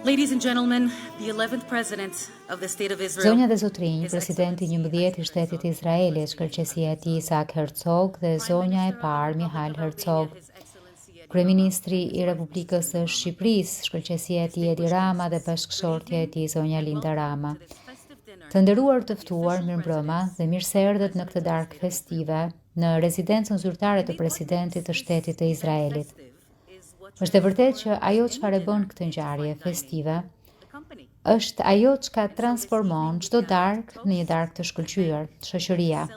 Ladies and gentlemen, the 11th president of the state of Israel. Zonja dhe zotrinj, presidenti 11 i shtetit Izraelit, shkëlqesia e tij Isaac Herzog dhe zonja e parë Mihail Herzog, kryeministri i Republikës së Shqipërisë, shkëlqesia e tij Edi Rama dhe bashkëshortja e tij zonja Linda Rama. Të nderuar të ftuar, mirëmbrëma dhe mirëseardhët në këtë darkë festive në rezidencën zyrtare të presidentit të shtetit të Izraelit. Është e vërtetë që ajo çfarë bën këtë ngjarje festive është ajo çka transformon çdo darkë në një darkë të shkëlqyer, shoqëria.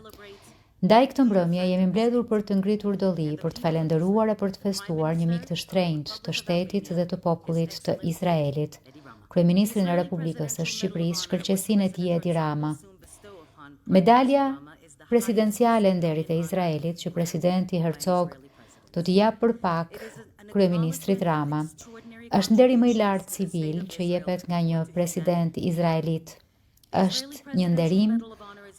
Ndaj këtë mbrëmje jemi mbledhur për të ngritur dolli, për të falendëruar e për të festuar një mik të shtrenjtë të shtetit dhe të popullit të Izraelit, kryeministrin e Republikës së Shqipërisë, shkëlqesinë e tij Edi Rama. Medalja presidenciale e nderit e Izraelit që presidenti Herzog do t'i jap për pak kryeministrit Rama është nderi më i lartë civil që jepet nga një president izraelit. Është një nderim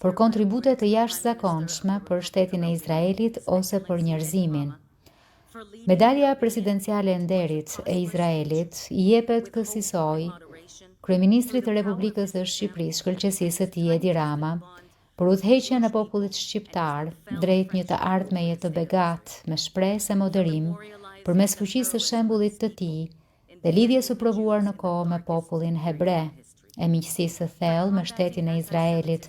për kontribute të jashtëzakonshme për shtetin e Izraelit ose për njerëzimin. Medalja presidenciale e nderit e Izraelit i jepet kësaj kryeministrit të Republikës së Shqipërisë, shkëlqesisë së tij Edi Rama, për udhëheqjen e popullit shqiptar drejt një të ardhmeje të begat me shpresë e moderim, përmes fuqisë së shembullit të tij dhe lidhjes së provuar në kohë me popullin hebre, e miqësisë së thellë me shtetin e Izraelit,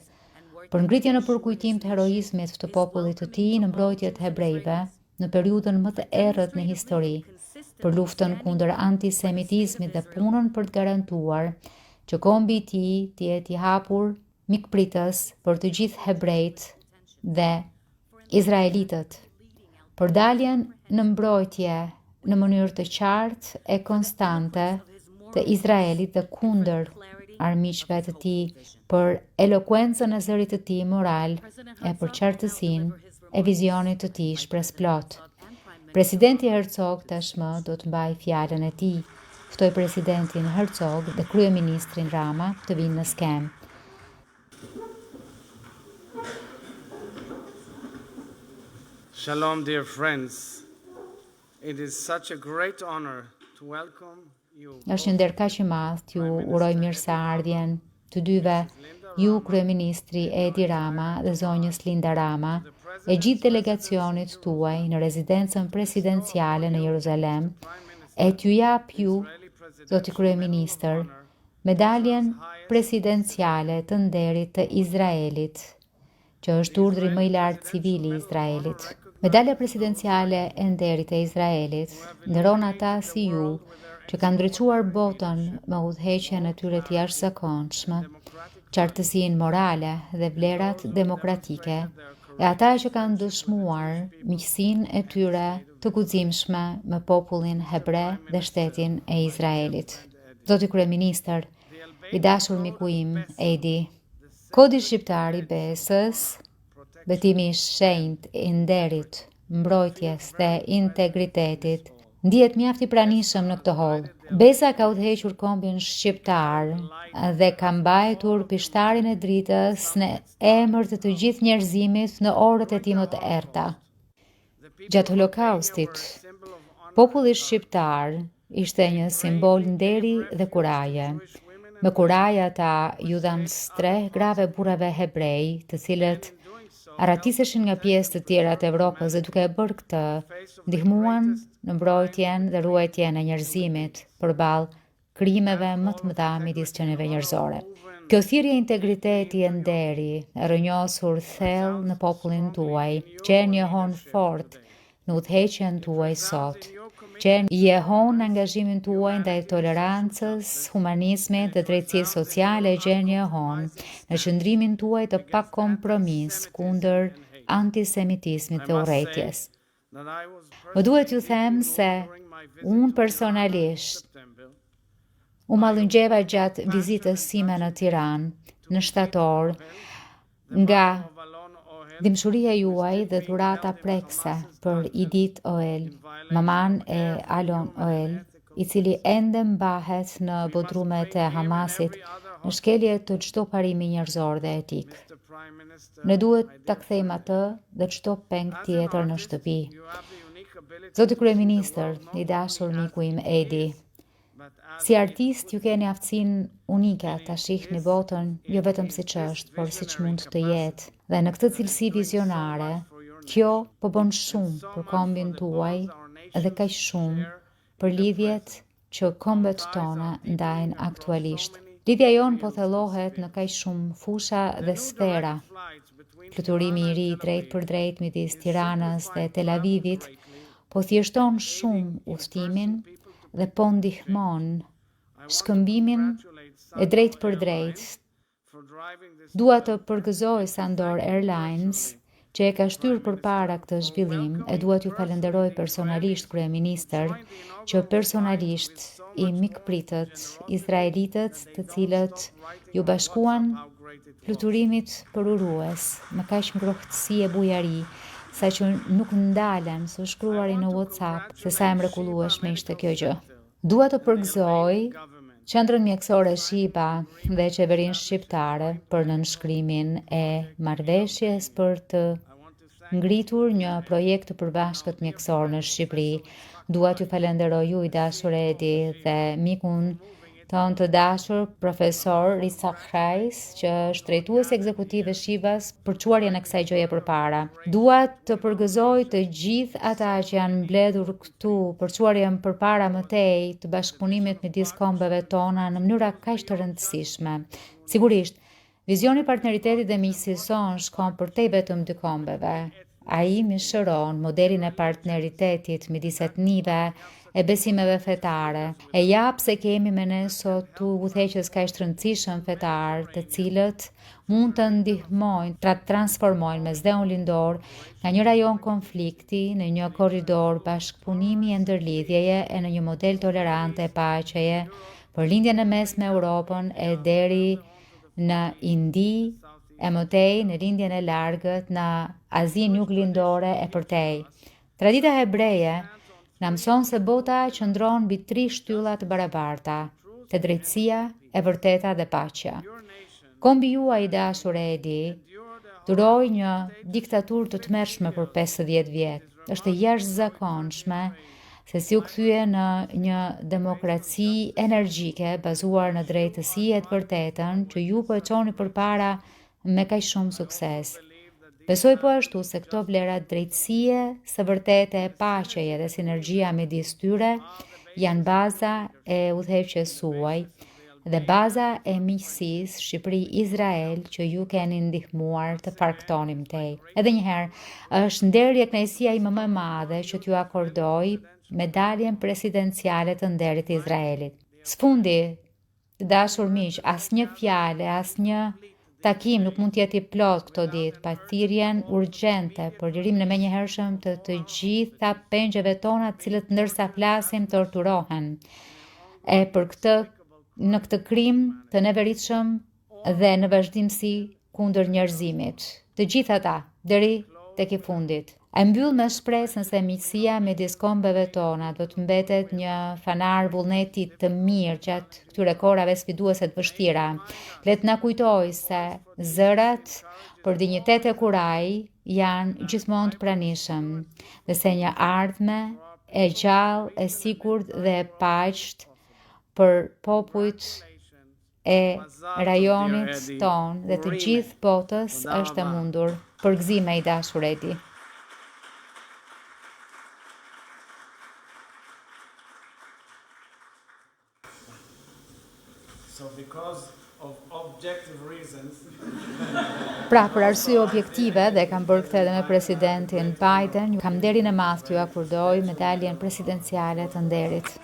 për ngritjen në përkujtim të heroizmit të popullit të tij në mbrojtje të hebrejve në periudhën më të errët në histori, për luftën kundër antisemitizmit dhe punën për të garantuar që kombi i tij të jetë i hapur mikpritës për të gjithë hebrejt dhe izraelitët, për daljen në mbrojtje në mënyrë të qartë e konstante të Izraelit dhe kundër armiqve të tij, për elokuencën e zërit të tij moral e për qartësinë e vizionit të tij shpresplot. Presidenti Herzog tashmë do të mbajë fjalën e tij. Ftoj presidentin Herzog dhe kryeministrin Rama të vinë në skemë. Shalom, dear friends. It is such a great honor to welcome you. Është një nder kaq i madh t'ju uroj mirëseardhjen të dyve, ju kryeministri Edi Rama dhe zonjës Linda Rama, e gjithë delegacionit tuaj në rezidencën presidenciale në Jeruzalem, e t'ju jap ju, zoti kryeministër, medaljen presidenciale të nderit të Izraelit, që është urdhri më i lartë civil i Izraelit. Medalja presidenciale e nderit e Izraelit nderon ata si ju që kanë ndriçuar botën me udhëheqjen e tyre të jashtëzakonshme, qartësinë morale dhe vlerat demokratike, e ata që kanë dëshmuar miqësinë e tyre të guximshme me popullin hebre dhe shtetin e Izraelit. Zoti kryeministër, i dashur miku im Edi, kodi shqiptar i besës, betimi i shenjtë i nderit, mbrojtjes dhe integritetit, ndihet mjaft i pranishëm në këtë holl. Besa ka udhëhequr kombin shqiptar dhe ka mbajtur pishtarin e dritës në emër të gjithë njerëzimit në orët e tij më të errta. Gjatë Holokaustit, populli shqiptar ishte një simbol nderi dhe kuraje. Me kuraj ata ju dhanë streh grave burrave hebrej, të cilët arratiseshin nga pjesë të tjera të Evropës dhe duke e bërë këtë, ndihmuan në mbrojtjen dhe ruajtjen e njerëzimit përballë krimeve më të mëdha midis qenieve njerëzore. Kjo thirrje integriteti e nderi e rrënjosur thellë në popullin tuaj, qenë një hon fort në udhëheqjen tuaj sot. Qenë jehon angazhimin tuaj ndaj tolerancës, humanizmit dhe drejtësisë sociale, gjenë jehon në qëndrimin tuaj të pakompromis kundër antisemitizmit dhe urrëties. Më duhet ju them se unë personalisht u mallëngjeva gjatë vizitës sime në Tiranë në shtator nga dimshuria juaj dhe dhurata prekse për Idit Oel, maman e Alon Oel, i cili ende mbahet në bodrumet e Hamasit në shkelje të çdo parimi njerëzor dhe etik. Ne duhet ta kthejmë atë dhe çdo peng tjetër në shtëpi. Zoti kryeministër, i dashur miku im Edi, Si artist ju keni aftësinë unike ta shihni botën jo vetëm siç është, por siç mund të jetë. Dhe në këtë cilësi vizionare, kjo po bën shumë për kombin tuaj dhe kaq shumë për lidhjet që kombet tona ndajnë aktualisht. Lidhja jonë po thellohet në kaq shumë fusha dhe sfera. Fluturimi i ri drejt për drejt midis Tiranës dhe Tel Avivit po thjeshton shumë udhëtimin dhe po ndihmon shkëmbimin e drejt për drejt. Dua të përgëzoj Sandor Airlines që e ka shtyrë përpara këtë zhvillim e dua t'ju falenderoj personalisht kryeministër që personalisht i mikpritët izraelitët të cilët ju bashkuan fluturimit përurues me kaq ngrohtësi e bujari sa që nuk ndalen së shkruari në WhatsApp se sa e mrekullueshme ishte kjo gjë. Dua të përgëzoj Qendrën Mjekësore Shiba dhe Qeverinë Shqiptare për nënshkrimin e marrëveshjes për të ngritur një projekt të përbashkët mjekësor në Shqipëri. Dua t'ju falenderoj ju i dashur Edi dhe mikun ton të dashur profesor Risa Khrajs, që është drejtuesi ekzekutiv e Shivas për çuarjen e kësaj gjëje përpara. Dua të përgëzoj të gjithë ata që janë mbledhur këtu për çuarjen përpara mëtej të bashkëpunimit midis kombeve tona në mënyra kaq të rëndësishme. Sigurisht, vizioni i partneritetit dhe miqësisë son shkon përtej vetëm dy kombeve. Ai mishëron modelin e partneritetit midis etnive e besimeve fetare, e jap se kemi me ne sot tu udhëheqës kaq të rëndësishëm fetar, të cilët mund të ndihmojnë të transformojnë mesdheun lindor nga një rajon konflikti në një korridor bashkëpunimi e ndërlidhjeje e në një model tolerante e paqeje për lindjen e mesme Europën e deri në Indi e mëtej në lindjen e largët në Azinë juglindore e përtej. Tradita hebreje na mëson se bota qëndron mbi 3 shtylla të barabarta, të drejtësia, e vërteta dhe paqja. Kombi juaj i dashur Edi duroi një diktaturë të tmerrshme për 50 vjet. Është jashtëzakonshme se si u kthye në një demokraci energjike bazuar në drejtësi e të vërtetën që ju po e çoni përpara me kaq shumë sukses. Besoj po ashtu se këto vlera drejtësie, së vërtete e paqeje dhe sinergjia midis tyre janë baza e udhëheqjes suaj dhe baza e miqësisë Shqipëri-Izrael që ju keni ndihmuar të farktonim tej. Edhe një herë, është nderje kënaqësia ime më e madhe që t'ju akordoj medaljen presidenciale të nderit të Izraelit. Sfundi, të dashur miq, asnjë fjalë, asnjë takim nuk mund t'jeti plot këto ditë, pa thirrjen urgjente për lirimin e menjëhershëm të gjitha pengjeve tona, të cilët ndërsa flasim torturohen. E për në këtë krim të neveritshëm dhe në vazhdimsi kundër njerëzimit. Të gjitha ata deri tek i fundit. E mbyll me shpresën se miqësia midis kombeve tona do të mbetet një fanar vullneti të mirë gjatë këtyre kohërave sfiduese të vështira. Le të na kujtojë se zërat për dinjitet e kuraj janë gjithmonë të pranishëm, dhe se një ardhme e gjallë, e sigurt dhe e paqët për popujt e rajonit ton dhe të gjithë botës është e mundur. Përgëzime i dashur Edi. Pra, për arsye objektive dhe kam bërë këtë edhe me presidentin Biden, kam nderin e madh t'ju akordoj medaljen presidenciale të nderit.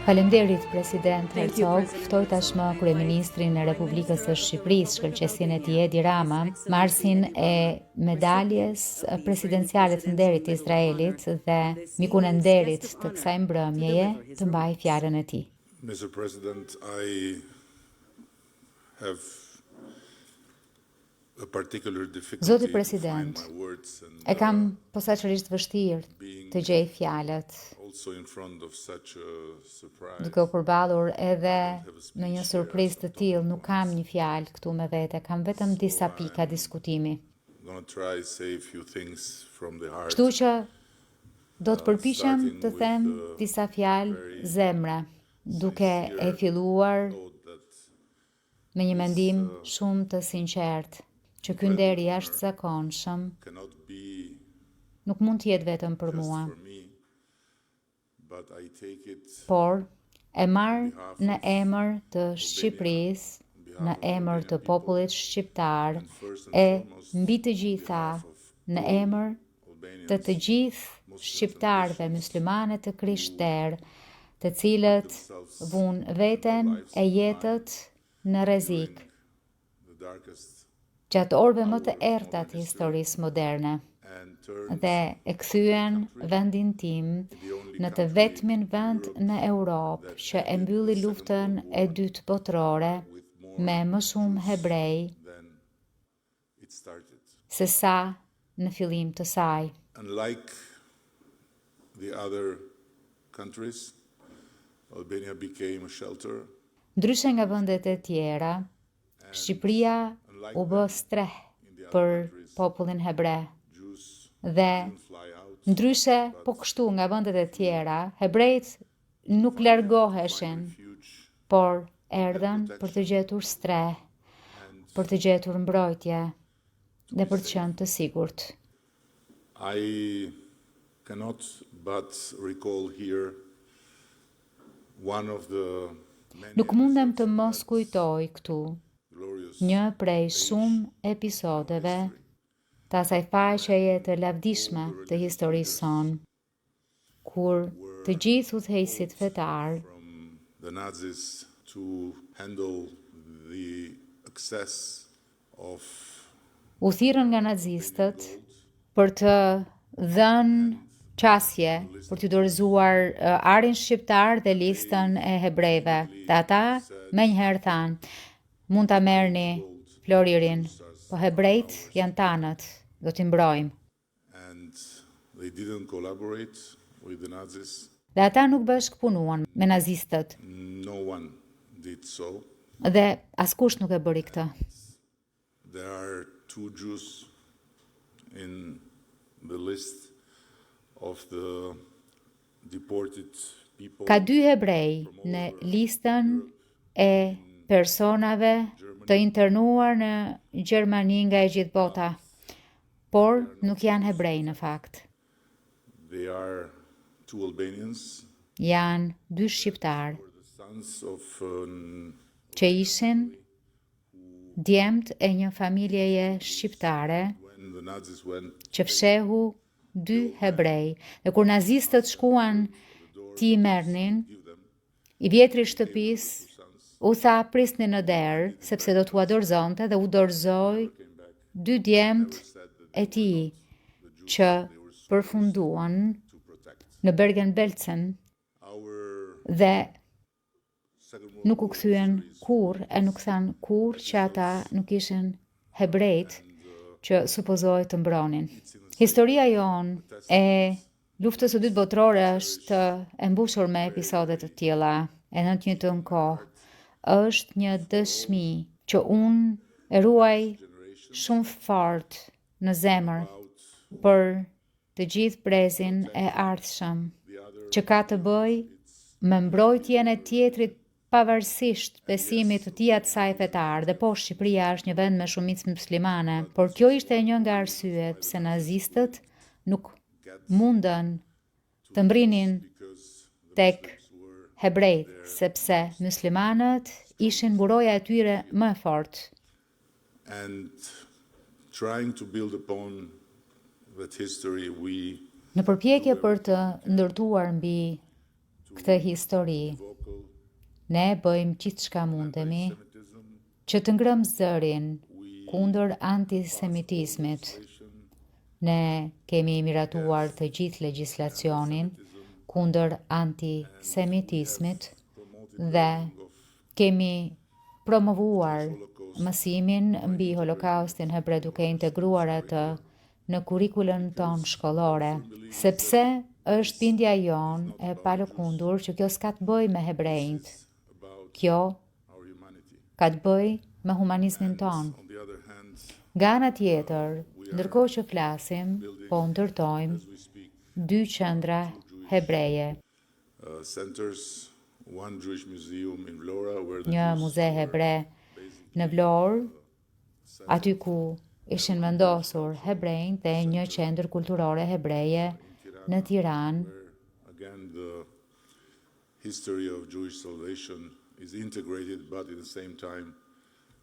Faleminderit president Herzog, ftoj tashmë kryeministrin e Republikës së Shqipërisë, shkëlqesin e tij Edi Rama, marrësin e medaljes presidenciale të nderit të Izraelit dhe mikun e nderit të kësaj mbrëmjeje të mbajë fjalën e tij. Mr. President, I have a particular difficulty Zoti to President, find my words and e kam posaçërisht vështirë të gjej fjalët, also in front of such a surprise. duke u përballur edhe me një surprizë të tillë, nuk kam një fjalë këtu me vete, kam vetëm disa pika diskutimi. I'm gonna try say a few things from the heart. Kështu që do të përpiqem të them disa fjalë zemre, duke e filluar Thought that me një mendim shumë të sinqert, që ky nder i jashtëzakonshëm cannot be nuk mund të jetë vetëm për just mua, for me, but I take it por e marr në emër të Shqipërisë, në emër të popullit shqiptar e mbi të gjitha në emër të të gjithë shqiptarëve muslimane të krishterë, të cilët vunë veten e jetët në rrezik the darkest gjatë orëve më të errta të historisë moderne and turn dhe e kthyen vendin tim në të vetmin vend në Europë që e mbylli luftën e dytë botërore me më shumë hebrej then it started. se sa në fillim të saj. Unlike the other countries, Albania became a shelter. Ndryshe nga vendet e tjera, Shqipëria u bë streh për popullin hebre Jews dhe fly out. ndryshe po kështu nga vendet e tjera, hebrejt nuk largoheshin, Huge por erdhen për të gjetur streh, për të gjetur mbrojtje dhe për të qenë të sigurt. I cannot but recall here one of the many Nuk mundem të mos kujtoj këtu glorious një prej shumë episodeve të asaj faqeje të lavdishme të historisë sonë, kur të gjithë udhëheqësit fetar from the Nazis to handle the excess of u thirrën nga nazistët për të dhënë qasje, për të dorëzuar arin shqiptar dhe listën e hebrejve. Dhe ata me njëherë thanë, mund ta merrni Floririn, po hebrejt janë tanët, do t'i mbrojmë. and they didn't collaborate with the Nazis. Dhe ata nuk bashkëpunuan me nazistët, No one did so. dhe askush nuk e bëri këtë. There are 2 Jews in the list of the deported people. Ka 2 hebrej në listën e personave të internuar në Gjermani nga e gjithë bota, por nuk janë hebrej në fakt. They are 2 Albanians, Janë 2 shqiptar the sons of që ishin djemt e një familjeje shqiptare when the Nazis went që fshehu 2 hebrej. Dhe kur nazistët shkuan ti i merrnin, i vjetri i shtëpisë u tha prisni në derë, sepse do t'u dorëzonte dhe u dorëzoi 2 djemt e tij që përfunduan në Bergen-Belsen our dhe Second World nuk u kthyen kur e nuk than kur që ata nuk ishin hebrejt që supozohet të mbronin. Historia jon e luftës së dytë botërore është e mbushur me episode të tilla, e në të njëjtën kohë është një dëshmi që unë e ruaj shumë fort në zemër për të gjithë brezin e ardhshëm, që ka të bëj me mbrojtjen e tjetrit pavarësisht besimit të tij të saj fetar. Dhe po, Shqipëria është një vend me shumicë muslimane, por kjo ishte një nga arsyet pse nazistët nuk mundën të mbrinin tek hebrejt, sepse muslimanët ishin buroja e tyre më e fortë. and trying to build upon that history we Në përpjekje për të ndërtuar mbi këtë histori, vocal ne bëjmë gjithçka mundemi që të ngrëmë zërin kundër antisemitizmit. Ne kemi miratuar të gjithë legjislacionin kundër antisemitizmit dhe kemi promovuar mësimin mbi Holokaustin hebre duke integruar atë në kurrikulën tonë shkollore, sepse është bindja jon e palëkundur që kjo s'ka të bëj me hebrejt. Kjo our humanity. ka të bëj me humanizmin tonë. On the other hand, Nga ana tjetër, ndërkohë që flasim, po ndërtojmë we speak 2 qendra hebreje, centers, one Jewish museum in Vlora where the një Jews muze hebre në Vlorë, aty ku ishin vendosur hebrejt dhe një qendër kulturore hebreje në Tiranë, again the history of Jewish salvation is integrated, but at the same time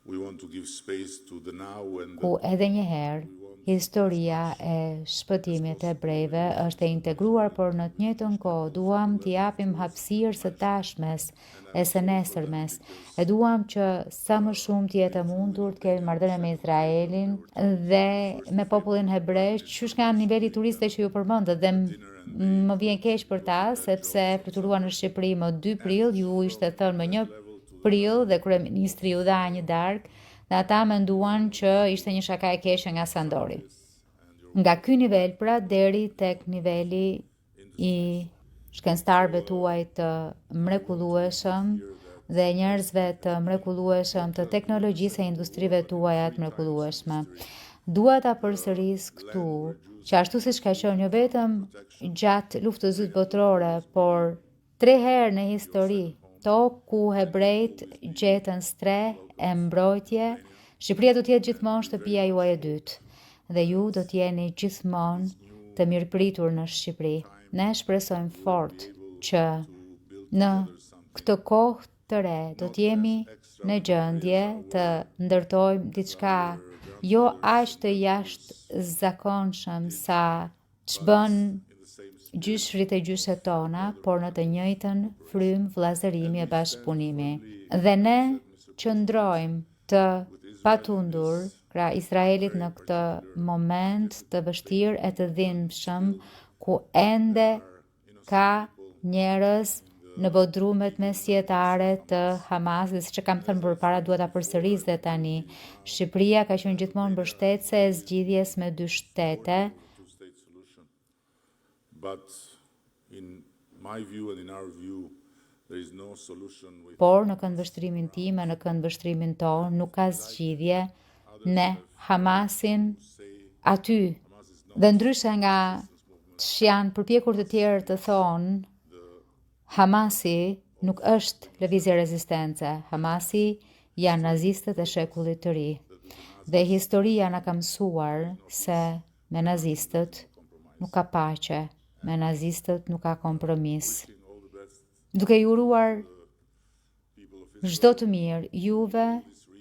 we want to give space to the now and ku edhe një herë historia e shpëtimit e hebrejve është e integruar, por në të njëjtën kohë duam t'i japim hapësirë së tashmes e së nesërmes. E duam që sa më shumë të jetë e mundur të kemi marrëdhënie me Izraelin dhe me popullin hebrej, qysh nga niveli turistëve që ju përmendët, dhe më vjen keq për ta, sepse fluturuan në Shqipëri më 2 prill, ju ishte thënë më 1 prill dhe kryeministri ju dha një darkë, dhe ata menduan që ishte një shaka e keqe nga Sandori. Nga ky nivel pra deri tek niveli i shkencëtarëve tuaj të mrekullueshëm dhe njerëzve të mrekullueshëm të teknologjisë e industrive tuaja të mrekullueshme. Dua ta përsëris këtu që ashtu siç ka qenë jo vetëm gjatë luftës së dytë botërore, por 3 herë në histori, tokë ku hebrejt gjetën streh e mbrojtje, Shqipëria do të jetë gjithmonë shtëpia juaj e dytë dhe ju do të jeni gjithmonë të mirëpritur në Shqipëri. Ne shpresojmë fort që në këtë kohë të re do të jemi në gjendje të ndërtojmë diçka jo aq të jashtëzakonshëm sa ç'bën gjyshrit e gjyshet tona, por në të njëjtën frymë vllazërimi e bashkëpunimi. Dhe ne qëndrojmë të patundur krah Izraelit në këtë moment të vështirë e të dhimbshëm, ku ende ka njerëz në bodrumet mesjetare të Hamas, dhe siç e kam thënë përpara, dua ta përsëris dhe tani. Shqipëria ka qenë gjithmonë mbështetëse e zgjidhjes me 2 shtete. But in my view and in our view, there is no solution with Por në këndvështrimin tim e në këndvështrimin tonë nuk ka zgjidhje ne Hamasin aty. Dhe ndryshe nga që janë përpjekur të tjerë të thonë, Hamasi nuk është lëvizje rezistence. Hamasi janë nazistët e shekullit të ri. Dhe historia na ka mësuar se me nazistët nuk ka paqe, me nazistët nuk ka kompromis. Duke ju uruar çdo të mirë juve,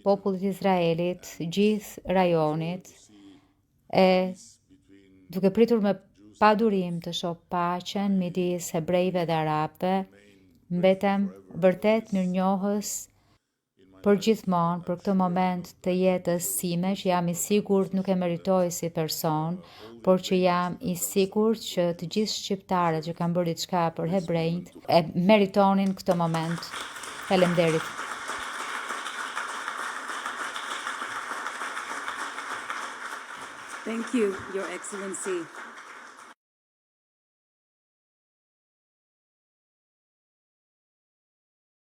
popullit Izraelit, gjithë rajonit, e duke pritur me padurim të shoh paqen midis hebrejve dhe arabëve, mbetem vërtet mirënjohës për gjithmonë për këtë moment të jetës sime, që jam i sigurt nuk e meritoj si person, por që jam i sigurt që të gjithë shqiptarët që kanë bërë diçka për hebrejt e meritonin këtë moment. Faleminderit. Thank you, Your Excellency.